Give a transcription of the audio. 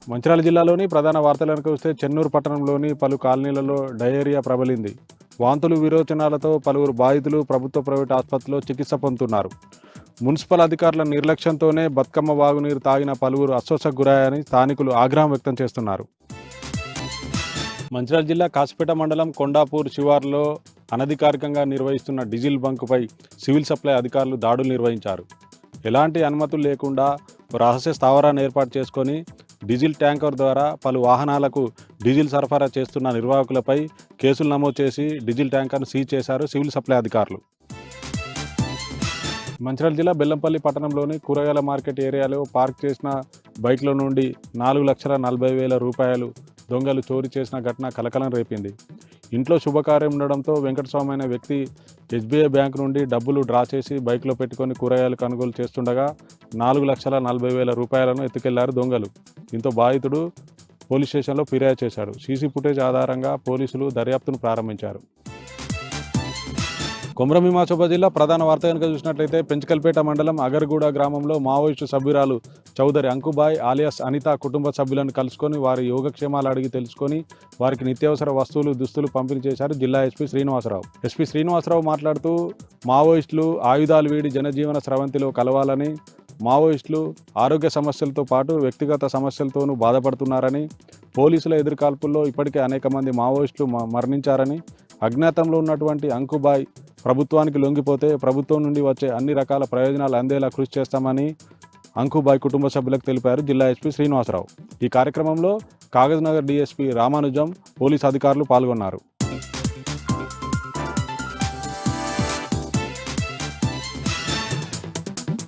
మంచిర్యాల జిల్లాలోని ప్రధాన వార్తలకు వస్తే చెన్నూరు పట్టణంలోని పలు కాలనీలలో డయేరియా ప్రబలింది. వాంతులు విరోచనాలతో పలువురు బాధితులు ప్రభుత్వ ప్రైవేట్ ఆసుపత్రిలో చికిత్స పొందుతున్నారు. మున్సిపల్ అధికారుల నిర్లక్ష్యంతోనే బతుకమ్మ వాగునీరు తాగిన పలువురు అస్వస్థకు గురయ్యారని స్థానికులు ఆగ్రహం వ్యక్తం చేస్తున్నారు. మంచిర్యాల జిల్లా కాసిపేట మండలం కొండాపూర్ శివార్లో అనధికారికంగా నిర్వహిస్తున్న డీజిల్ బంకుపై సివిల్ సప్లై అధికారులు దాడులు నిర్వహించారు. ఎలాంటి అనుమతులు లేకుండా రహస్య స్థావరాన్ని ఏర్పాటు చేసుకొని డీజిల్ ట్యాంకర్ ద్వారా పలు వాహనాలకు డీజిల్ సరఫరా చేస్తున్న నిర్వాహకులపై కేసులు నమోదు చేసి డీజిల్ ట్యాంకర్ను సీజ్ చేశారు సివిల్ సప్లై అధికారులు. మంచిర్యాల జిల్లా బెల్లంపల్లి పట్టణంలోని కూరగాయల మార్కెట్ ఏరియాలో పార్క్ చేసిన బైక్ల నుండి 4,40,000 రూపాయలు దొంగలు చోరీ చేసిన ఘటన కలకలం రేపింది. ఇంట్లో శుభకార్యం ఉండడంతో వెంకటస్వామి అనే వ్యక్తి ఎస్బీఐ బ్యాంకు నుండి డబ్బులు డ్రా చేసి బైక్లో పెట్టుకొని కూరగాయలు కొనుగోలు చేస్తుండగా 4,40,000 రూపాయలను ఎత్తుకెళ్లారు దొంగలు. దీంతో బాధితుడు పోలీస్ స్టేషన్లో ఫిర్యాదు చేశాడు. సీసీ ఫుటేజ్ ఆధారంగా పోలీసులు దర్యాప్తును ప్రారంభించారు. కొమరం భీమాచోబా జిల్లా ప్రధాన వార్త కనుక చూసినట్లయితే పెంచకల్పేట మండలం అగర్గూడ గ్రామంలో మావోయిస్టు సభ్యురాలు చౌదరి అంకుబాయ్ ఆలియాస్ అనిత కుటుంబ సభ్యులను కలుసుకొని వారి యోగక్షేమాలు అడిగి తెలుసుకొని వారికి నిత్యావసర వస్తువులు దుస్తులు పంపిణీ చేశారు జిల్లా ఎస్పీ శ్రీనివాసరావు. ఎస్పీ శ్రీనివాసరావు మాట్లాడుతూ మావోయిస్టులు ఆయుధాలు వీడి జనజీవన స్రవంతిలో కలవాలని, మావోయిస్టులు ఆరోగ్య సమస్యలతో పాటు వ్యక్తిగత సమస్యలతోనూ బాధపడుతున్నారని, పోలీసుల ఎదురుకాల్పుల్లో ఇప్పటికే అనేక మంది మావోయిస్టులు మరణించారని, అజ్ఞాతంలో ఉన్నటువంటి అంకుబాయ్ ప్రభుత్వానికి లొంగిపోతే ప్రభుత్వం నుండి వచ్చే అన్ని రకాల ప్రయోజనాలు అందేలా కృషి చేస్తామని అంకుబాయ్ కుటుంబ సభ్యులకు తెలిపారు జిల్లా ఎస్పీ శ్రీనివాసరావు. ఈ కార్యక్రమంలో కాగజ్నగర్ డీఎస్పీ రామానుజం, పోలీసు అధికారులు పాల్గొన్నారు.